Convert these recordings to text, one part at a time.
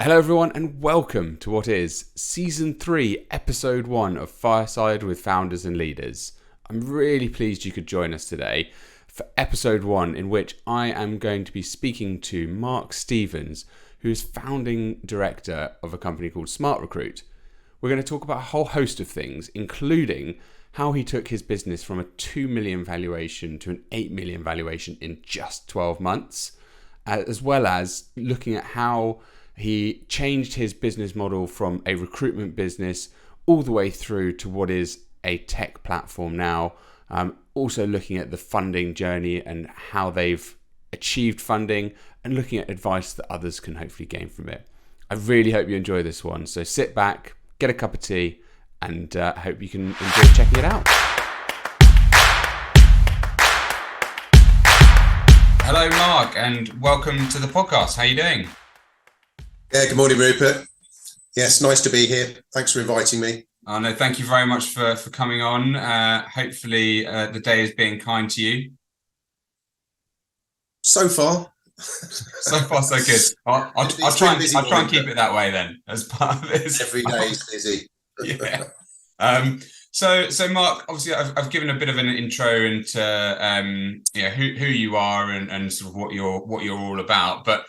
Hello, everyone, and welcome to what is Season 3, Episode 1 of Fireside with Founders and Leaders. I'm really pleased you could join us today for Episode 1, in which I am going to be speaking to Mark Stevens, who is founding director of a company called Smart Recruit. We're going to talk about a whole host of things, including how he took his business from a 2 million valuation to an 8 million valuation in just 12 months, as well as looking at how he changed his business model from a recruitment business all the way through to what is a tech platform now. Also looking at the funding journey and how they've achieved funding and looking at advice that others can hopefully gain from it. I really hope you enjoy this one. So sit back, get a cup of tea, and hope you can enjoy checking it out. Hello, Mark, and welcome to the podcast. How are you doing? Yeah, good morning, Rupert. Yes, nice to be here. Thanks for inviting me. Oh, no, thank you very much for coming on. Hopefully the day is being kind to you. So far. So far, so good. I'll try and keep it that way then, as part of this. Every day is busy. Yeah. So Mark, obviously I've given a bit of an intro into who you are and sort of what you're all about. But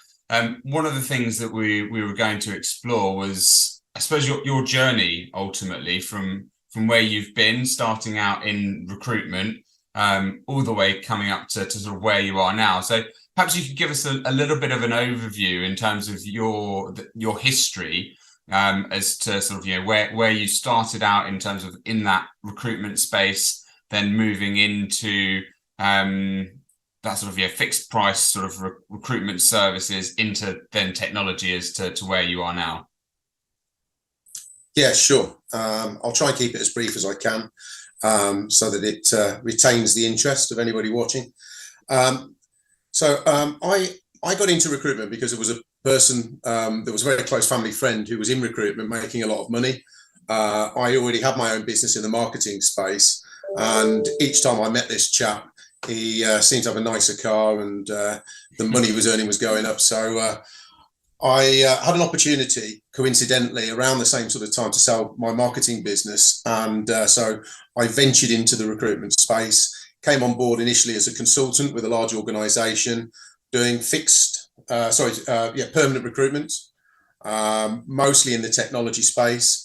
one of the things that we were going to explore was, I suppose, your journey ultimately from where you've been starting out in recruitment, all the way coming up to sort of where you are now. So perhaps you could give us a little bit of an overview in terms of your history, as to sort of where you started out in terms of in that recruitment space, then moving into that sort of fixed price sort of recruitment services into then technology as to where you are now. Yeah, sure. I'll try and keep it as brief as I can, so that it retains the interest of anybody watching. So I got into recruitment because it was a person that was a very close family friend who was in recruitment making a lot of money. I already had my own business in the marketing space, and each time I met this chap, he seemed to have a nicer car, and the money he was earning was going up. So I had an opportunity, coincidentally, around the same sort of time to sell my marketing business. And so I ventured into the recruitment space, came on board initially as a consultant with a large organization doing permanent recruitment, mostly in the technology space.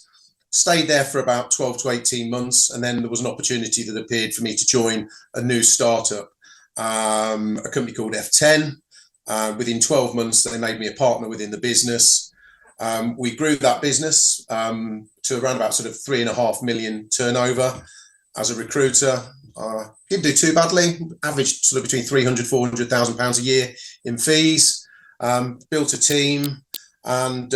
Stayed there for about 12 to 18 months, and then there was an opportunity that appeared for me to join a new startup, a company called F10. Within 12 months, they made me a partner within the business. We grew that business to around about sort of 3.5 million turnover as a recruiter. Didn't do too badly, averaged sort of between 300,000 400,000 pounds a year in fees. Built a team, and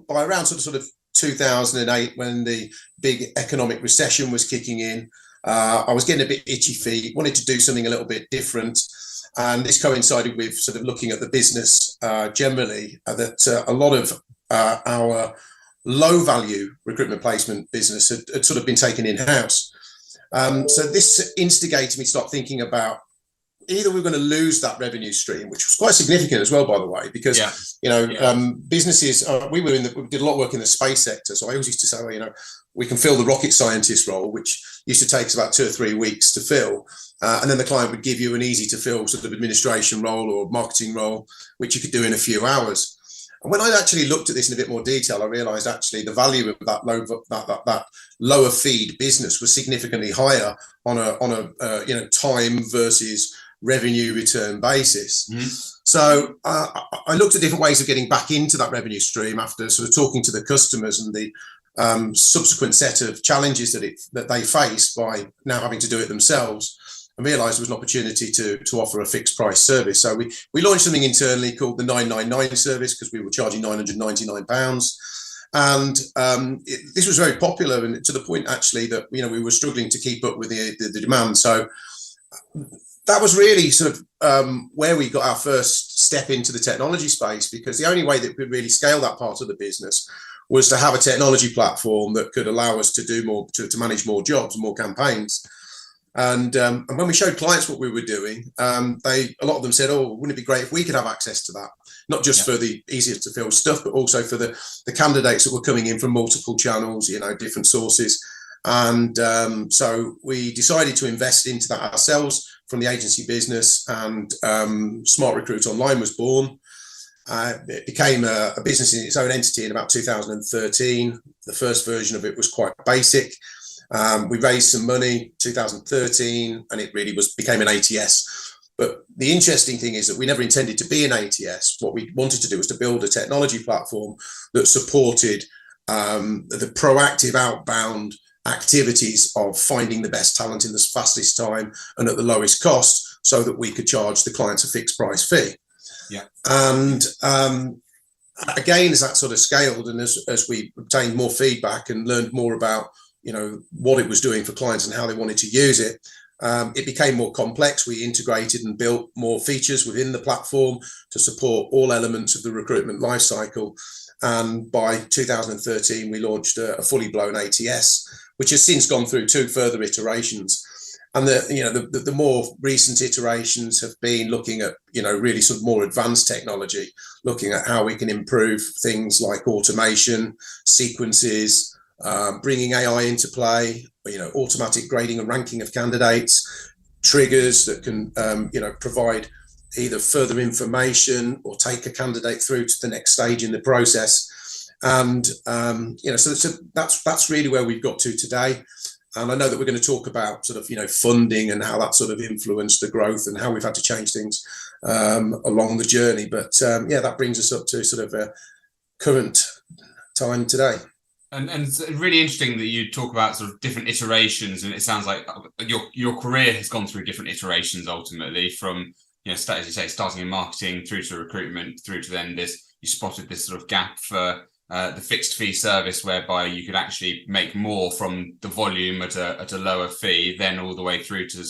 by around sort of 2008, when the big economic recession was kicking in, I was getting a bit itchy feet, wanted to do something a little bit different. And this coincided with sort of looking at the business generally, that a lot of our low value recruitment placement business had sort of been taken in-house. So this instigated me to start thinking about either we're going to lose that revenue stream, which was quite significant as well, by the way, because businesses. We did a lot of work in the space sector, so I always used to say, well, we can fill the rocket scientist role, which used to take us about 2 or 3 weeks to fill, and then the client would give you an easy to fill sort of administration role or marketing role, which you could do in a few hours. And when I actually looked at this in a bit more detail, I realised actually the value of that lower feed business was significantly higher on a time versus revenue return basis. Mm-hmm. So I looked at different ways of getting back into that revenue stream after sort of talking to the customers and the subsequent set of challenges that they faced by now having to do it themselves, and realised there was an opportunity to offer a fixed price service. So we launched something internally called the 999 service, because we were charging £999. And this was very popular, and to the point actually that we were struggling to keep up with the demand. So that was really sort of where we got our first step into the technology space, because the only way that we could really scale that part of the business was to have a technology platform that could allow us to do more, to manage more jobs, more campaigns. And when we showed clients what we were doing, a lot of them said, "Oh, wouldn't it be great if we could have access to that? Not just for the easier to fill stuff, but also for the candidates that were coming in from multiple channels, different sources." And so we decided to invest into that ourselves from the agency business, and Smart Recruit Online was born. It became a business in its own entity in about 2013. The first version of it was quite basic. We raised some money 2013, and it really became an ATS. But the interesting thing is that we never intended to be an ATS. What we wanted to do was to build a technology platform that supported the proactive outbound activities of finding the best talent in the fastest time and at the lowest cost, so that we could charge the clients a fixed price fee. Yeah. And again, as that sort of scaled, and as we obtained more feedback and learned more about what it was doing for clients and how they wanted to use it, it became more complex. We integrated and built more features within the platform to support all elements of the recruitment lifecycle. And by 2013, we launched a fully blown ATS, which has since gone through 2 further iterations. And the more recent iterations have been looking at really sort of more advanced technology, looking at how we can improve things like automation, sequences, bringing AI into play, automatic grading and ranking of candidates, triggers that can provide either further information or take a candidate through to the next stage in the process. And so that's really where we've got to today. And I know that we're going to talk about sort of funding and how that sort of influenced the growth and how we've had to change things along the journey. But that brings us up to sort of a current time today. And it's really interesting that you talk about sort of different iterations, and it sounds like your career has gone through different iterations ultimately, from as you say, starting in marketing through to recruitment, through to then you spotted this sort of gap for the fixed fee service, whereby you could actually make more from the volume at a lower fee, then all the way through to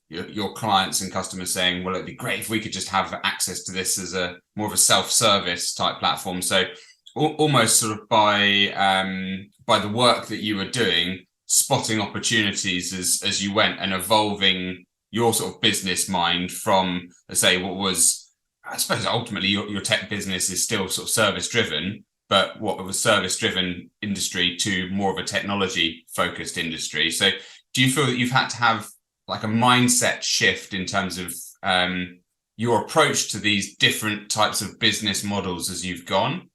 your clients and customers saying, well, it'd be great if we could just have access to this as a more of a self-service type platform. So almost sort of by the work that you were doing, spotting opportunities as you went and evolving your sort of business mind from, let's say, what was, I suppose ultimately your tech business is still sort of service driven, but what was service driven industry to more of a technology focused industry. So do you feel that you've had to have like a mindset shift in terms of your approach to these different types of business models as you've gone?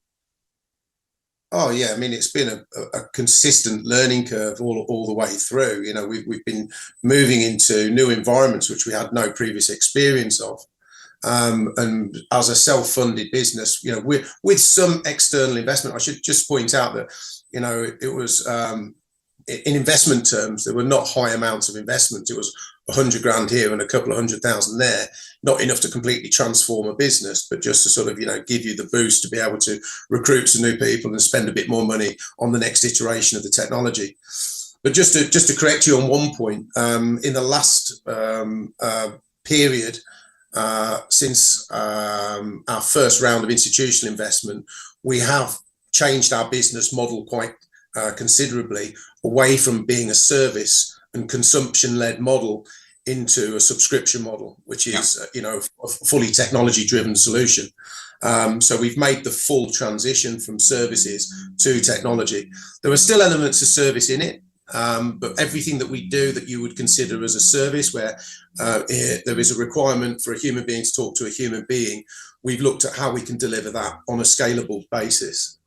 Oh yeah, I mean, it's been a consistent learning curve all the way through. We've been moving into new environments which we had no previous experience of, and as a self-funded business, with some external investment. I should just point out that it was in investment terms, there were not high amounts of investment. It was 100 grand here and a couple of 100,000 there, not enough to completely transform a business, but just to sort of, give you the boost to be able to recruit some new people and spend a bit more money on the next iteration of the technology. But just to correct you on one point, in the last period, since our first round of institutional investment, we have changed our business model quite considerably away from being a service and consumption-led model into a subscription model, which is a fully technology-driven solution. So we've made the full transition from services to technology. There are still elements of service in it, but everything that we do that you would consider as a service, where there is a requirement for a human being to talk to a human being, we've looked at how we can deliver that on a scalable basis.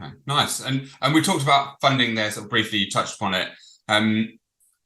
Okay, nice. And we talked about funding there, sort of briefly, you touched upon it.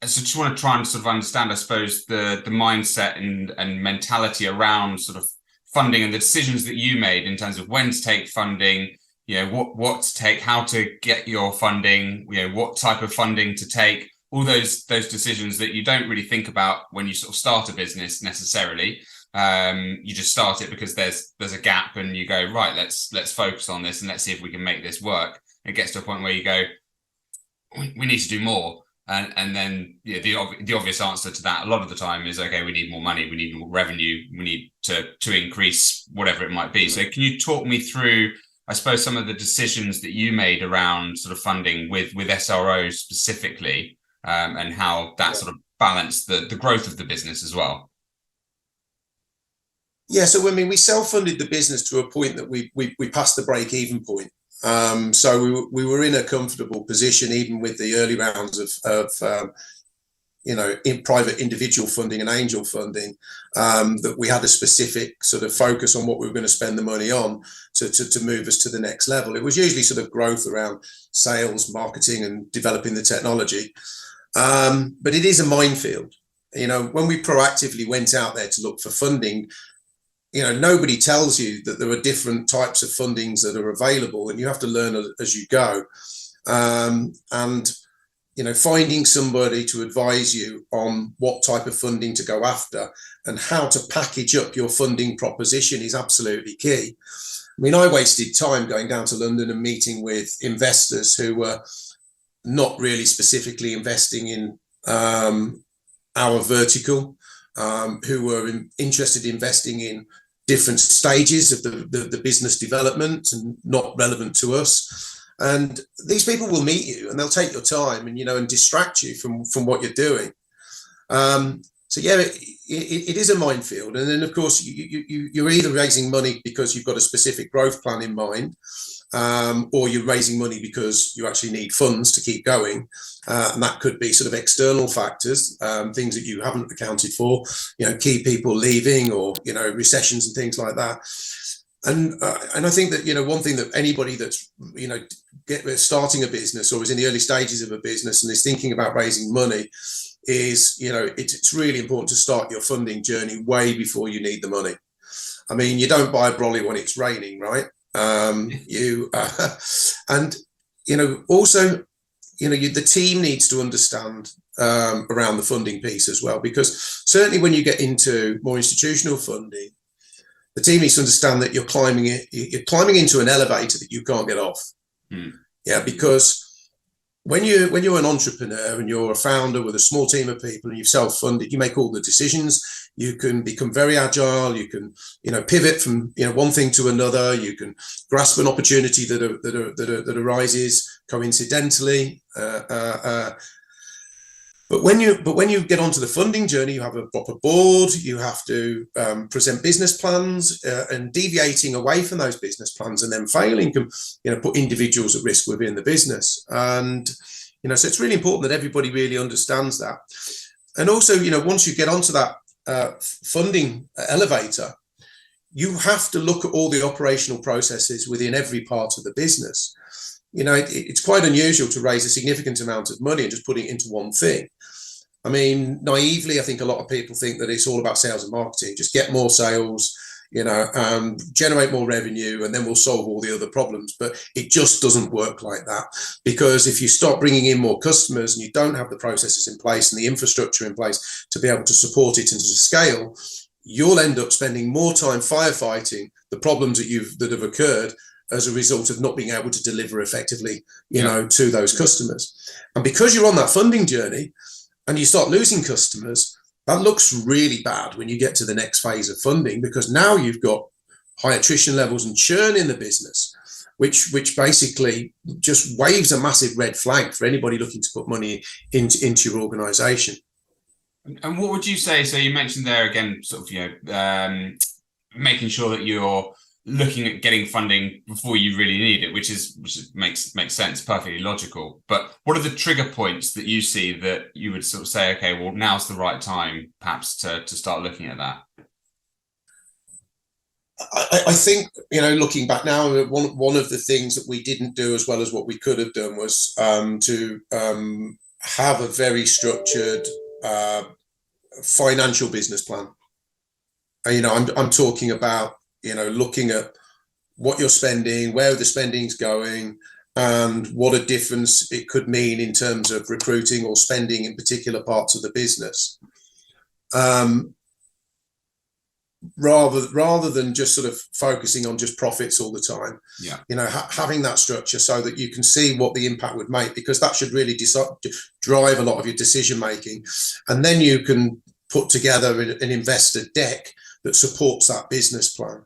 So just want to try and sort of understand, I suppose, the mindset and mentality around sort of funding and the decisions that you made in terms of when to take funding, what to take, how to get your funding, what type of funding to take, all those decisions that you don't really think about when you sort of start a business necessarily. You just start it because there's a gap and you go, right, let's focus on this and let's see if we can make this work. It gets to a point where you go, we need to do more. And then the obvious answer to that a lot of the time is, okay, we need more money, we need more revenue, we need to increase whatever it might be. So can you talk me through, I suppose, some of the decisions that you made around sort of funding with SROs specifically, and how that sort of balance the growth of the business as well? Yeah, so I mean, we self-funded the business to a point that we passed the break-even point. So we were in a comfortable position, even with the early rounds of in private individual funding and angel funding, that we had a specific sort of focus on what we were going to spend the money on to move us to the next level. It was usually sort of growth around sales, marketing, and developing the technology. But it is a minefield. When we proactively went out there to look for funding, nobody tells you that there are different types of fundings that are available, and you have to learn as you go. And finding somebody to advise you on what type of funding to go after and how to package up your funding proposition is absolutely key. I mean, I wasted time going down to London and meeting with investors who were not really specifically investing in our vertical, who were interested in investing in different stages of the business development and not relevant to us. And these people will meet you and they'll take your time and distract you from what you're doing. So yeah, it is a minefield. And then of course you're either raising money because you've got a specific growth plan in mind, or you're raising money because you actually need funds to keep going. And that could be sort of external factors, things that you haven't accounted for, key people leaving or, recessions and things like that. And I think that, one thing that anybody that's, starting a business or is in the early stages of a business and is thinking about raising money is, it's really important to start your funding journey way before you need the money. I mean, you don't buy a brolly when it's raining, right? Also, the team needs to understand around the funding piece as well, because certainly when you get into more institutional funding, the team needs to understand that you're climbing into an elevator that you can't get off. Yeah, because when you're an entrepreneur and you're a founder with a small team of people and you've self-funded, you make all the decisions. You can become very agile. You can, pivot from one thing to another. You can grasp an opportunity that arises coincidentally. But when you get onto the funding journey, you have a proper board. You have to present business plans, and deviating away from those business plans and then failing can put individuals at risk within the business. And so it's really important that everybody really understands that. And also, once you get onto that funding elevator, you have to look at all the operational processes within every part of the business. It's quite unusual to raise a significant amount of money and just put it into one thing. I mean, naively, I think a lot of people think that it's all about sales and marketing. Just get more sales, generate more revenue, and then we'll solve all the other problems. But it just doesn't work like that, because if you start bringing in more customers and you don't have the processes in place and the infrastructure in place to be able to support it and to scale, you'll end up spending more time firefighting the problems that have occurred as a result of not being able to deliver effectively, to those customers. And because you're on that funding journey and you start losing customers, that looks really bad when you get to the next phase of funding, because now you've got high attrition levels and churn in the business, which basically just waves a massive red flag for anybody looking to put money into your organization. And what would you say? So you mentioned there again, sort of, making sure that you're looking at getting funding before you really need it, which makes sense, perfectly logical. But what are the trigger points that you see that you would sort of say, okay, well, now's the right time perhaps to start looking at that? I think, looking back now, one of the things that we didn't do as well as what we could have done was to have a very structured financial business plan. I'm talking about looking at what you're spending, where the spending's going, and what a difference it could mean in terms of recruiting or spending in particular parts of the business. Rather than just sort of focusing on just profits all the time. Yeah. Having that structure so that you can see what the impact would make, because that should really drive a lot of your decision making. And then you can put together an investor deck that supports that business plan.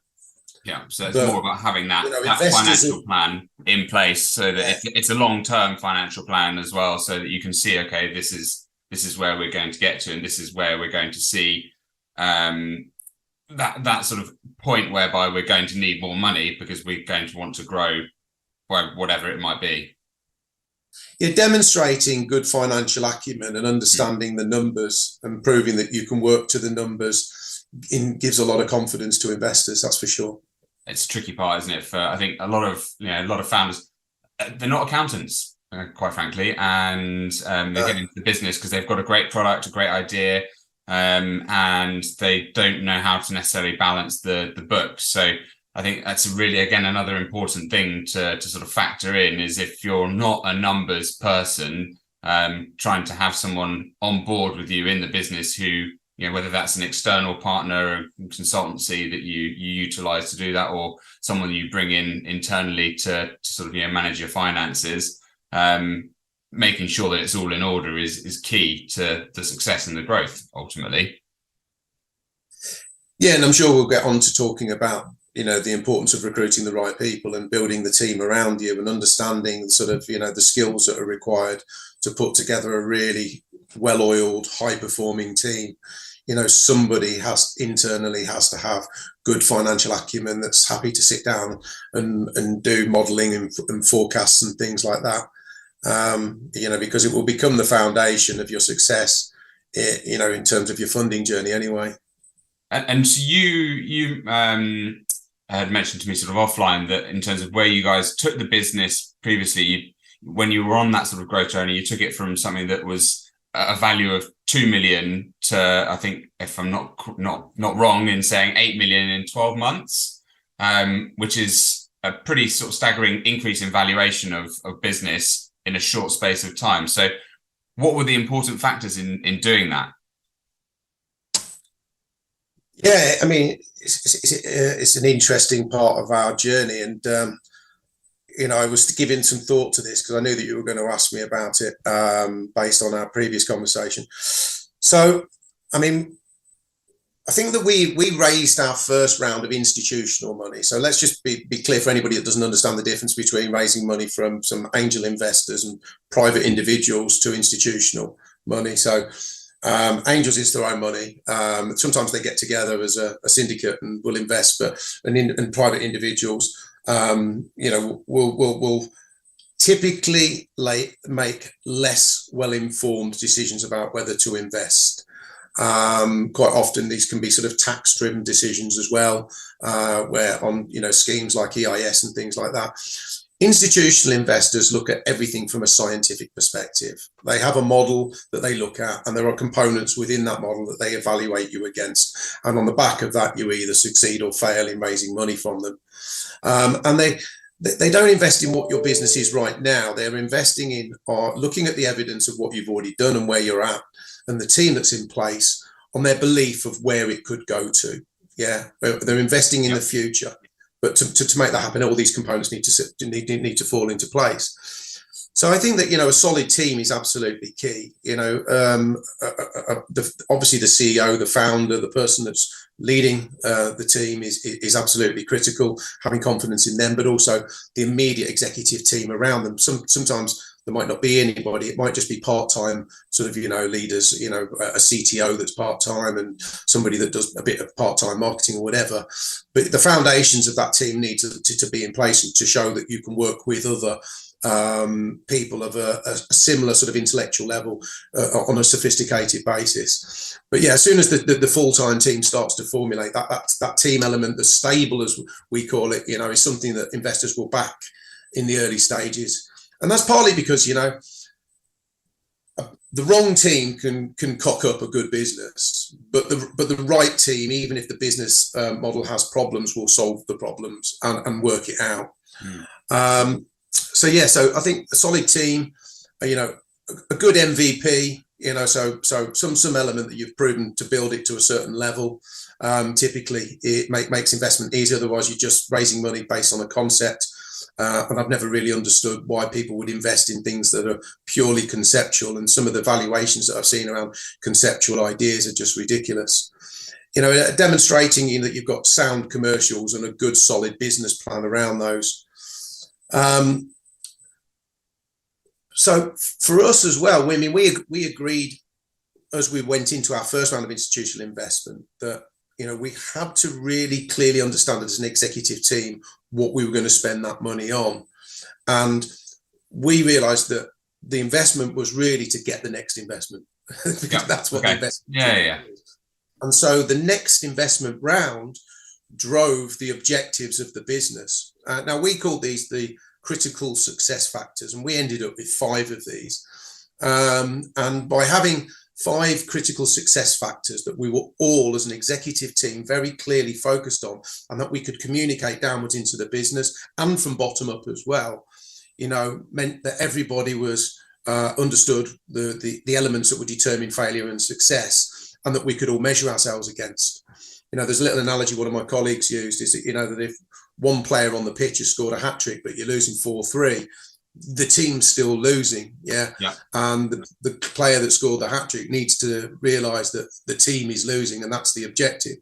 Yeah, so it's more about having that financial plan in place, so that it's a long-term financial plan as well, so that you can see, okay, this is this is where we're going to get to, and this is where we're going to see that sort of point whereby we're going to need more money because we're going to want to grow, whatever it might be. You're demonstrating good financial acumen and understanding the numbers and proving that you can work to the numbers gives a lot of confidence to investors. That's for sure. It's a tricky part, isn't it? For I think a lot of founders, they're not accountants, quite frankly, and they get into the business because they've got a great product, a great idea, and they don't know how to necessarily balance the books. So I think that's really, again, another important thing to sort of factor in is if you're not a numbers person, trying to have someone on board with you in the business who, whether that's an external partner, a consultancy that you utilize to do that, or someone you bring in internally to sort of manage your finances, making sure that it's all in order is key to the success and the growth ultimately. Yeah, and I'm sure we'll get on to talking about the importance of recruiting the right people and building the team around you and understanding sort of the skills that are required to put together a really well-oiled, high-performing team. Somebody internally has to have good financial acumen that's happy to sit down and do modelling and forecasts and things like that. Because it will become the foundation of your success, in terms of your funding journey anyway. And so you had mentioned to me sort of offline that in terms of where you guys took the business previously, when you were on that sort of growth journey, you took it from something that was a value of 2 million to, I think, if I'm not wrong in saying 8 million in 12 months, which is a pretty sort of staggering increase in valuation of business in a short space of time. So what were the important factors in doing that? Yeah, I mean, it's an interesting part of our journey, and I was giving some thought to this because I knew that you were going to ask me about it based on our previous conversation. So, I mean, I think that we raised our first round of institutional money. So let's just be clear for anybody that doesn't understand the difference between raising money from some angel investors and private individuals to institutional money. So angels is their own money. Sometimes they get together as a syndicate and will invest, but and private individuals, will typically make less well-informed decisions about whether to invest. Quite often these can be sort of tax-driven decisions as well, where on schemes like EIS and things like that. Institutional investors look at everything from a scientific perspective. They have a model that they look at, and there are components within that model that they evaluate you against. And on the back of that, you either succeed or fail in raising money from them. And they don't invest in what your business is right now. They're investing in looking at the evidence of what you've already done and where you're at, and the team that's in place on their belief of where it could go to. Yeah, they're investing in the future. But to make that happen, all these components need to fall into place. So I think that a solid team is absolutely key. Obviously the CEO, the founder, the person that's leading the team is absolutely critical. Having confidence in them, but also the immediate executive team around them. Sometimes there might not be anybody. It might just be part-time sort of, leaders, a CTO that's part-time and somebody that does a bit of part-time marketing or whatever. But the foundations of that team need to be in place and to show that you can work with other people of a similar sort of intellectual level on a sophisticated basis. But yeah, as soon as the full-time team starts to formulate, that team element, the stable as we call it, is something that investors will back in the early stages. And that's partly because, the wrong team can cock up a good business, but the right team, even if the business model has problems, will solve the problems and work it out. So I think a solid team, a good MVP, so some element that you've proven to build it to a certain level. Typically, it makes investment easy. Otherwise, you're just raising money based on a concept. And I've never really understood why people would invest in things that are purely conceptual. And some of the valuations that I've seen around conceptual ideas are just ridiculous. Demonstrating that you've got sound commercials and a good solid business plan around those. So for us as well, we agreed as we went into our first round of institutional investment, that we had to really clearly understand as an executive team what we were going to spend that money on. And we realized that the investment was really to get the next investment. Because that's what the investment is. And so the next investment round drove the objectives of the business. Now, we called these the critical success factors, and we ended up with 5 of these. And by having 5 critical success factors that we were all, as an executive team, very clearly focused on, and that we could communicate downwards into the business and from bottom up as well, meant that everybody was understood the elements that would determine failure and success, and that we could all measure ourselves against. There's a little analogy one of my colleagues used, is that, that if one player on the pitch has scored a hat-trick, but you're losing 4-3, the team's still losing. And the player that scored the hat-trick needs to realise that the team is losing, and that's the objective.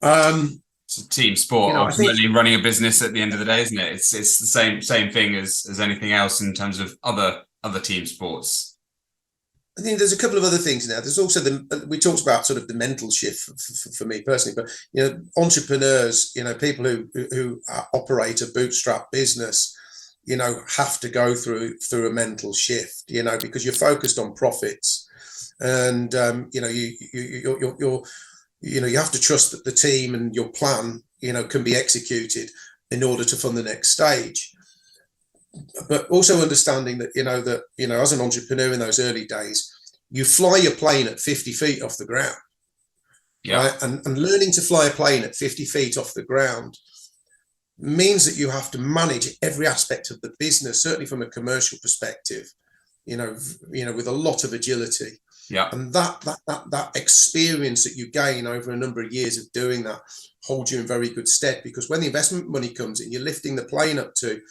It's a team sport, ultimately running a business at the end of the day, isn't it? It's the same thing as anything else in terms of other team sports. I think there's a couple of other things now. There's also we talked about sort of the mental shift for me personally, but entrepreneurs, people who operate a bootstrap business, have to go through a mental shift, because you're focused on profits, and you have to trust that the team and your plan, can be executed in order to fund the next stage. But also understanding that, as an entrepreneur in those early days, you fly your plane at 50 feet off the ground. Right? And learning to fly a plane at 50 feet off the ground means that you have to manage every aspect of the business, certainly from a commercial perspective, with a lot of agility. And that experience that you gain over a number of years of doing that holds you in very good stead, because when the investment money comes in, you're lifting the plane up to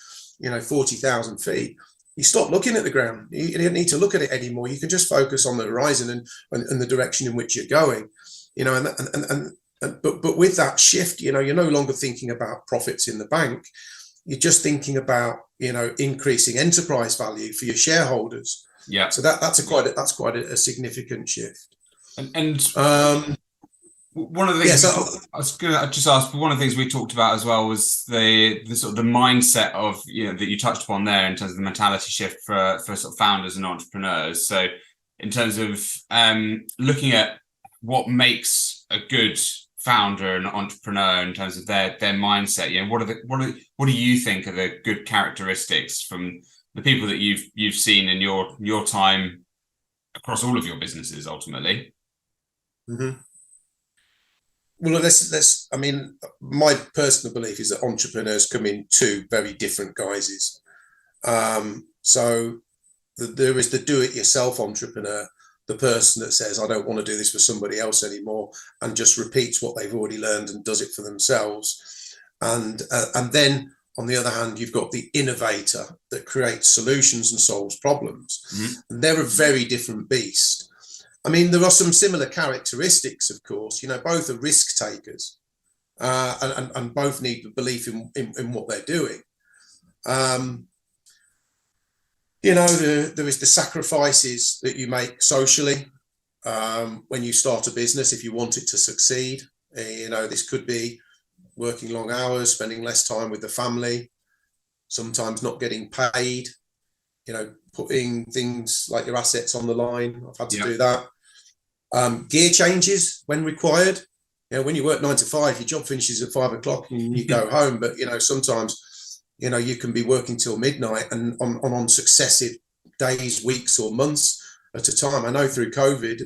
40,000 feet, you stop looking at the ground. You don't need to look at it anymore. You can just focus on the horizon and the direction in which you're going. But with that shift, you're no longer thinking about profits in the bank. You're just thinking about increasing enterprise value for your shareholders. So that's quite a significant shift. And one of the things I was going to just ask, one of the things we talked about as well was the sort of the mindset of that you touched upon there, in terms of the mentality shift for sort of founders and entrepreneurs. So in terms of looking at what makes a good founder and entrepreneur in terms of their mindset, what do you think are the good characteristics from the people that you've seen in your time across all of your businesses ultimately? Mm-hmm. Well, my personal belief is that entrepreneurs come in 2 very different guises. So there is the do-it-yourself entrepreneur, the person that says, I don't want to do this for somebody else anymore, and just repeats what they've already learned and does it for themselves. And then, on the other hand, you've got the innovator that creates solutions and solves problems. Mm-hmm. And they're a very different beast. There are some similar characteristics, of course. Both are risk takers, and both need belief in what they're doing. There is the sacrifices that you make socially when you start a business if you want it to succeed. This could be working long hours, spending less time with the family, sometimes not getting paid, putting things like your assets on the line. I've had to do that. Gear changes when required. When you work 9 to 5, your job finishes at 5 o'clock and you go home. But sometimes you can be working till midnight and on successive days, weeks, or months at a time. I know through COVID,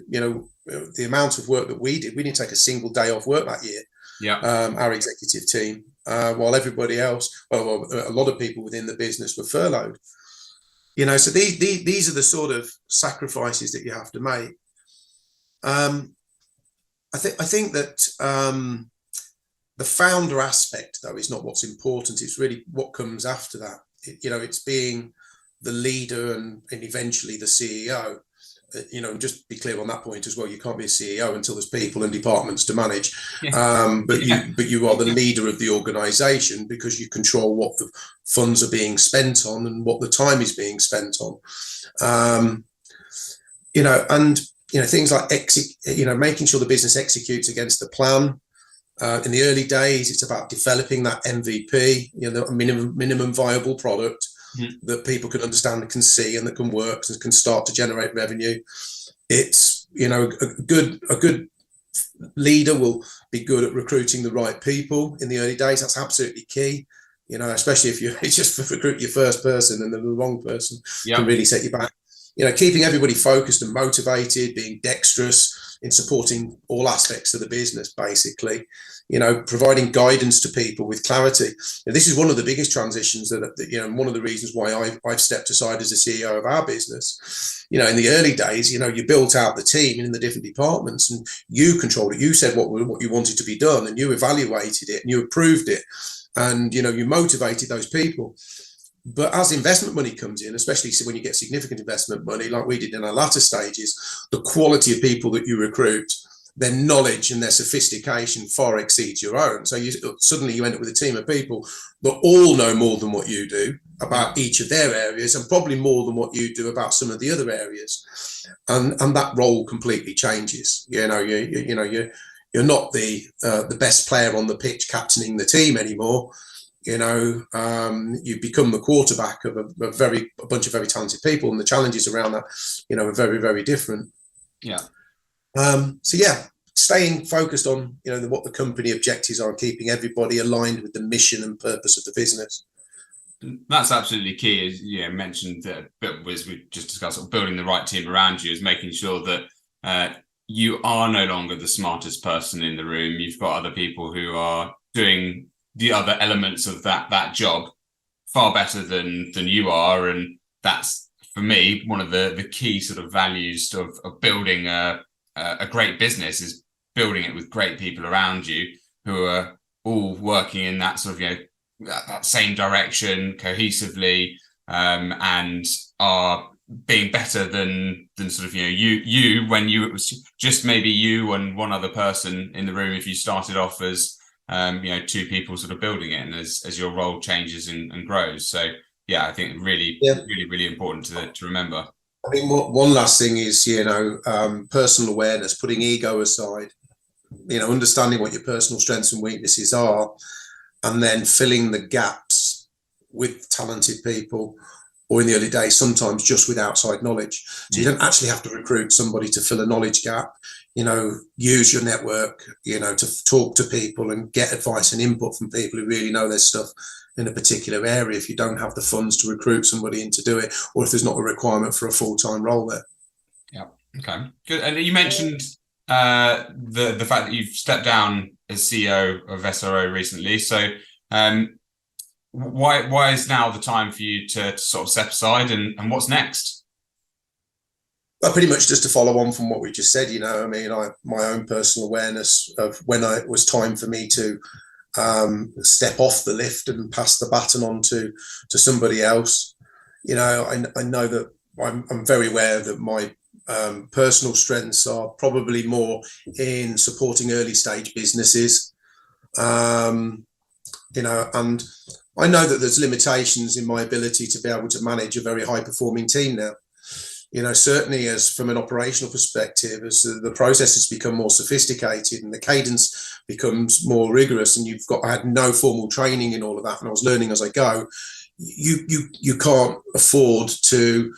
the amount of work that we didn't take a single day off work that year. Our executive team, while everybody else, a lot of people within the business were furloughed. So these are the sort of sacrifices that you have to make. I think that the founder aspect, though, is not what's important. It's really what comes after that. It's being the leader and eventually the CEO. Just be clear on that point as well. You can't be a CEO until there's people and departments to manage. But you are the leader of the organisation, because you control what the funds are being spent on and what the time is being spent on. And things like making sure the business executes against the plan. In the early days, it's about developing that MVP, the minimum viable product that people can understand and can see and that can work and can start to generate revenue. It's, a good leader will be good at recruiting the right people in the early days. That's absolutely key. Especially if you just recruit your first person and then the wrong person can really set you back. Keeping everybody focused and motivated, being dexterous in supporting all aspects of the business, basically, providing guidance to people with clarity. This is one of the biggest transitions that one of the reasons why I've stepped aside as the CEO of our business. In the early days, you built out the team in the different departments and you controlled it. You said what you wanted to be done and you evaluated it and you approved it and, you motivated those people. But as investment money comes in, especially when you get significant investment money, like we did in our latter stages, the quality of people that you recruit, their knowledge and their sophistication far exceeds your own. So suddenly you end up with a team of people that all know more than what you do about each of their areas and probably more than what you do about some of the other areas. And that role completely changes. You're not the best player on the pitch captaining the team anymore. You become the quarterback of a bunch of very talented people, and the challenges around that, are very, very different. Yeah. Staying focused on, what the company objectives are, keeping everybody aligned with the mission and purpose of the business. That's absolutely key. As you mentioned, as we just discussed, building the right team around you is making sure that you are no longer the smartest person in the room. You've got other people who are doing the other elements of that job far better than you are, and that's, for me, one of the key sort of values of building a great business, is building it with great people around you who are all working in that sort of that same direction cohesively, and are being better than sort of you when it was just maybe you and one other person in the room. If you started off as two people sort of building it, and as your role changes and grows. So I think really important to remember. I mean, one last thing is, personal awareness, putting ego aside, understanding what your personal strengths and weaknesses are, and then filling the gaps with talented people, or in the early days, sometimes just with outside knowledge. So you don't actually have to recruit somebody to fill a knowledge gap. Use your network, to talk to people and get advice and input from people who really know their stuff in a particular area, if you don't have the funds to recruit somebody in to do it, or if there's not a requirement for a full-time role there. Yeah. Okay. Good. And you mentioned the fact that you've stepped down as CEO of SRO recently. So why is now the time for you to sort of step aside, and what's next? Well, pretty much just to follow on from what we just said, my own personal awareness of when it was time for me to step off the lift and pass the baton on to somebody else. I know that I'm very aware that my personal strengths are probably more in supporting early stage businesses. And I know that there's limitations in my ability to be able to manage a very high performing team now. Certainly as from an operational perspective, as the processes become more sophisticated and the cadence becomes more rigorous, and I had no formal training in all of that, and I was learning as I go, you can't afford to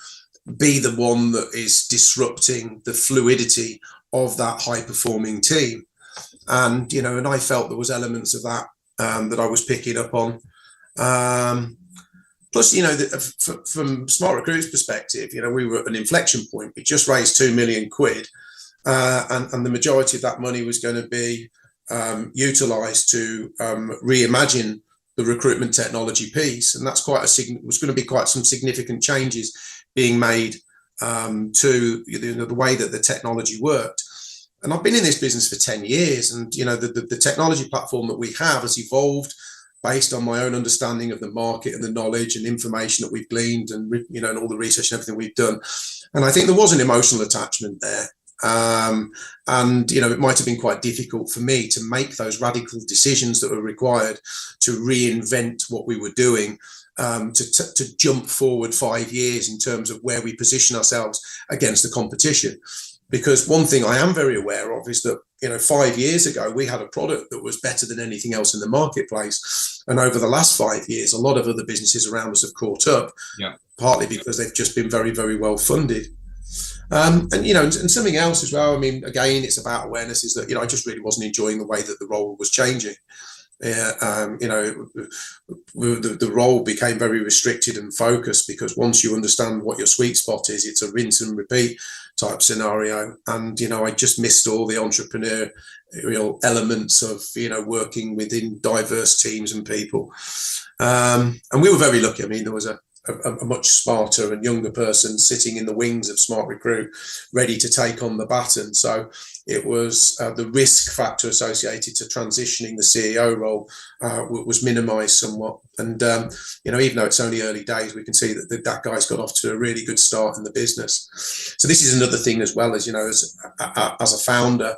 be the one that is disrupting the fluidity of that high performing team. And, and I felt there was elements of that that I was picking up on. Plus, from Smart Recruit's perspective, we were at an inflection point. We just raised £2 million, and the majority of that money was going to be utilised to reimagine the recruitment technology piece, and was going to be quite some significant changes being made to the way that the technology worked. And I've been in this business for 10 years, and the technology platform that we have has evolved based on my own understanding of the market and the knowledge and information that we've gleaned, and and all the research and everything we've done. And I think there was an emotional attachment there. And it might have been quite difficult for me to make those radical decisions that were required to reinvent what we were doing, to jump forward 5 years in terms of where we position ourselves against the competition. Because one thing I am very aware of is that, 5 years ago, we had a product that was better than anything else in the marketplace. And over the last 5 years, a lot of other businesses around us have caught up, partly because they've just been very, very well funded. And something else as well. I mean, again, it's about awareness. Is that I just really wasn't enjoying the way that the role was changing. The role became very restricted and focused, because once you understand what your sweet spot is, it's a rinse and repeat type scenario. And I just missed all the entrepreneurial elements of working within diverse teams and people. And we were very lucky. I mean, there was a much smarter and younger person sitting in the wings of Smart Recruit, ready to take on the baton. So it was the risk factor associated to transitioning the CEO role was minimised somewhat. And even though it's only early days, we can see that that guy's got off to a really good start in the business. So this is another thing as well, as as a founder,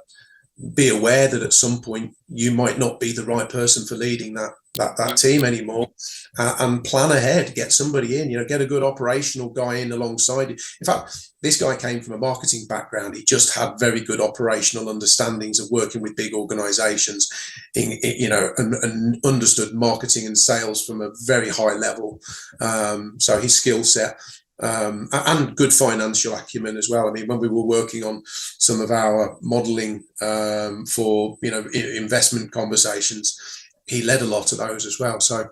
be aware that at some point you might not be the right person for leading that team anymore, and plan ahead, get somebody in, get a good operational guy in alongside you. In fact, this guy came from a marketing background. He just had very good operational understandings of working with big organizations, and understood marketing and sales from a very high level. So his skill set, and good financial acumen as well. I mean, when we were working on some of our modeling for investment conversations, he led a lot of those as well. So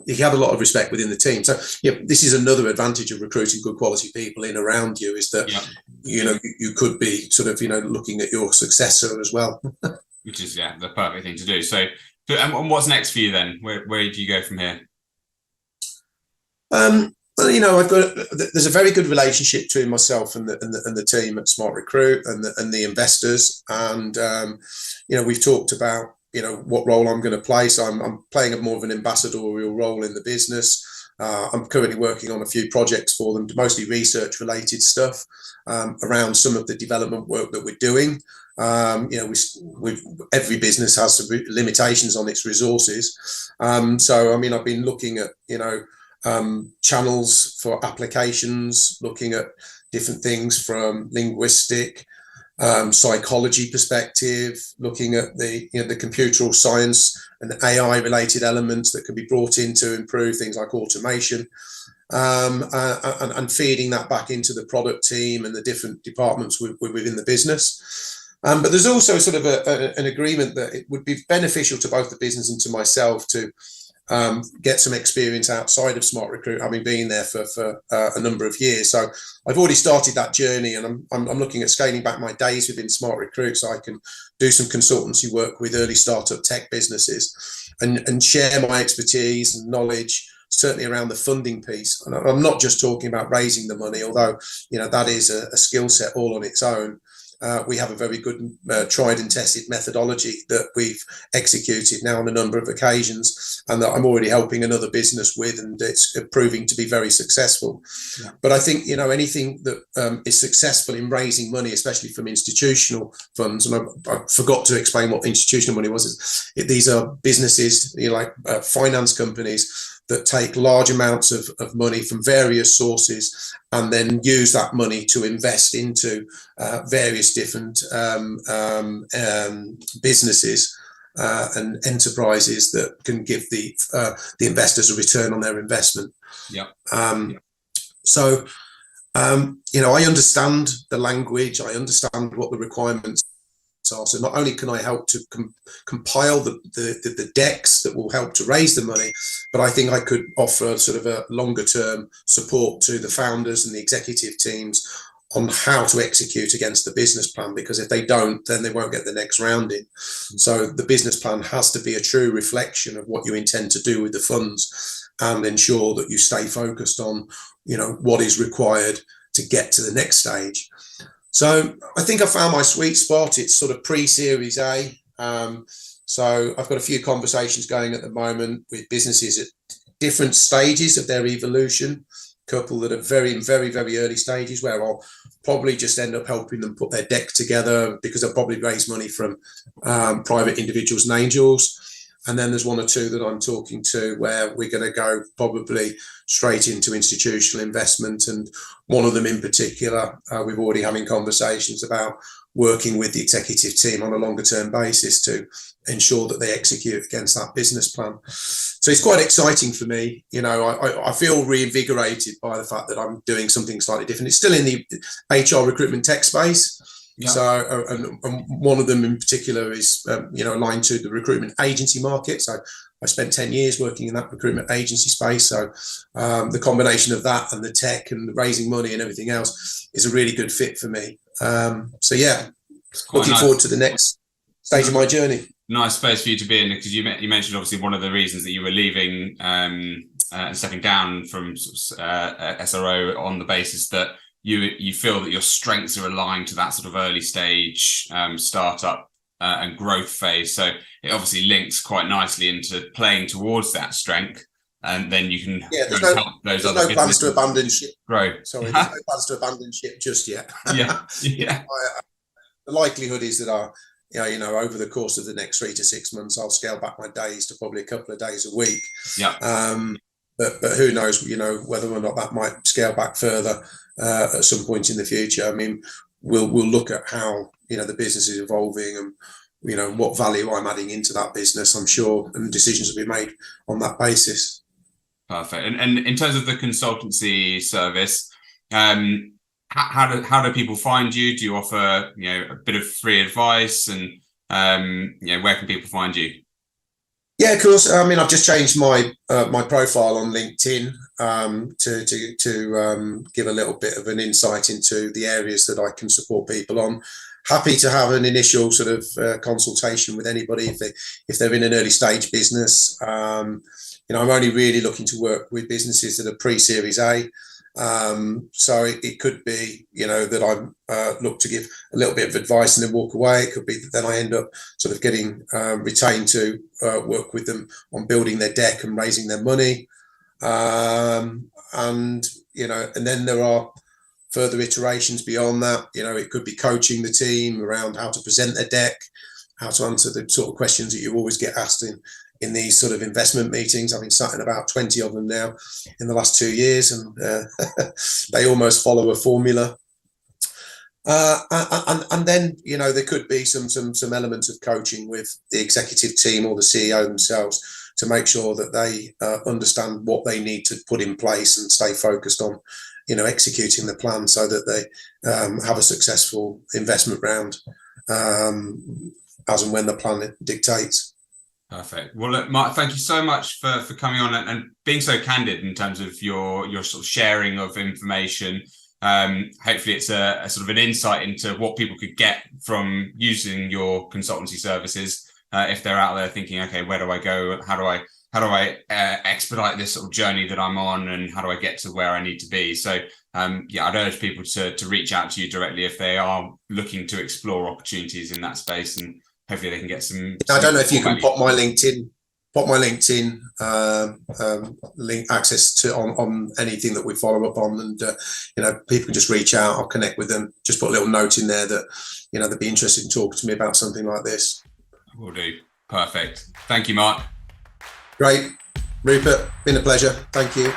he had a lot of respect within the team. So this is another advantage of recruiting good quality people in around you, is that you could be sort of looking at your successor as well. Which is the perfect thing to do. So and what's next for you then? Where do you go from here? There's a very good relationship between myself and the team at Smart Recruit and the investors, and we've talked about what role I'm going to play. So I'm playing a more of an ambassadorial role in the business. I'm currently working on a few projects for them, mostly research related stuff around some of the development work that we're doing. Every business has limitations on its resources. So I mean, I've been looking at channels for applications, looking at different things from linguistic, psychology perspective, looking at the computeral science and AI related elements that can be brought in to improve things like automation, and feeding that back into the product team and the different departments within the business. But there's also sort of an agreement that it would be beneficial to both the business and to myself to get some experience outside of Smart Recruit, having been there for a number of years. So I've already started that journey, and I'm looking at scaling back my days within Smart Recruit so I can do some consultancy work with early startup tech businesses and share my expertise and knowledge, certainly around the funding piece. And I'm not just talking about raising the money, although that is a skill set all on its own. We have a very good tried and tested methodology that we've executed now on a number of occasions, and that I'm already helping another business with, and it's proving to be very successful. Yeah. But I think anything that is successful in raising money, especially from institutional funds, and I forgot to explain what institutional money was. These are businesses, like finance companies, that take large amounts of money from various sources and then use that money to invest into various different businesses and enterprises that can give the investors a return on their investment. Yeah. So, I understand the language, I understand what the requirements are. So not only can I help to compile the decks that will help to raise the money, but I think I could offer sort of a longer term support to the founders and the executive teams on how to execute against the business plan, because if they don't, then they won't get the next round in. So the business plan has to be a true reflection of what you intend to do with the funds, and ensure that you stay focused on what is required to get to the next stage. So I think I found my sweet spot. It's sort of pre-Series A. So I've got a few conversations going at the moment with businesses at different stages of their evolution. A couple that are very, very, very early stages, where I'll probably just end up helping them put their deck together, because they'll probably raise money from private individuals and angels. And then there's one or two that I'm talking to where we're going to go probably straight into institutional investment. And one of them in particular, we've already having conversations about working with the executive team on a longer term basis to ensure that they execute against that business plan. So it's quite exciting for me. I feel reinvigorated by the fact that I'm doing something slightly different. It's still in the HR recruitment tech space. Yeah. So, and one of them in particular is, aligned to the recruitment agency market. So I spent 10 years working in that recruitment agency space. So the combination of that and the tech and the raising money and everything else is a really good fit for me. Looking forward to the next stage of my journey. Nice space for you to be in, because you mentioned obviously one of the reasons that you were leaving and stepping down from SRO on the basis that you feel that your strengths are aligned to that sort of early stage startup and growth phase. So it obviously links quite nicely into playing towards that strength, and then you can help those other businesses. No plans to abandon ship. Grow. Sorry, there's no plans to abandon ship just yet. Yeah. The likelihood is that over the course of the next 3 to 6 months, I'll scale back my days to probably a couple of days a week. Yeah. But who knows, whether or not that might scale back further at some point in the future. I mean, we'll look at how, the business is evolving and, what value I'm adding into that business, I'm sure, and decisions will be made on that basis. Perfect. And in terms of the consultancy service, how do people find you? Do you offer, a bit of free advice, and, where can people find you? Yeah, of course. I mean, I've just changed my my profile on LinkedIn to give a little bit of an insight into the areas that I can support people on. Happy to have an initial sort of consultation with anybody if they're in an early stage business. I'm only really looking to work with businesses that are pre-Series A. So it could be, that I look to give a little bit of advice and then walk away. It could be that then I end up sort of getting retained to work with them on building their deck and raising their money. And then there are further iterations beyond that. It could be coaching the team around how to present their deck, how to answer the sort of questions that you always get asked in these sort of investment meetings. I've been sat in about 20 of them now in the last 2 years, and they almost follow a formula. And then, there could be some elements of coaching with the executive team or the CEO themselves to make sure that they understand what they need to put in place and stay focused on, executing the plan so that they have a successful investment round as and when the plan dictates. Perfect. Well, look, Mark, thank you so much for coming on and being so candid in terms of your sort of sharing of information. Hopefully it's a sort of an insight into what people could get from using your consultancy services if they're out there thinking, okay, where do I go? How do I expedite this sort of journey that I'm on, and how do I get to where I need to be? So I'd urge people to reach out to you directly if they are looking to explore opportunities in that space, and hopefully they can get some. I don't know if you can pop my LinkedIn link access to on anything that we follow up on, and people can just reach out. I'll connect with them. Just put a little note in there that they'd be interested in talking to me about something like this. Will do. Perfect. Thank you, Mark. Great, Rupert. Been a pleasure. Thank you.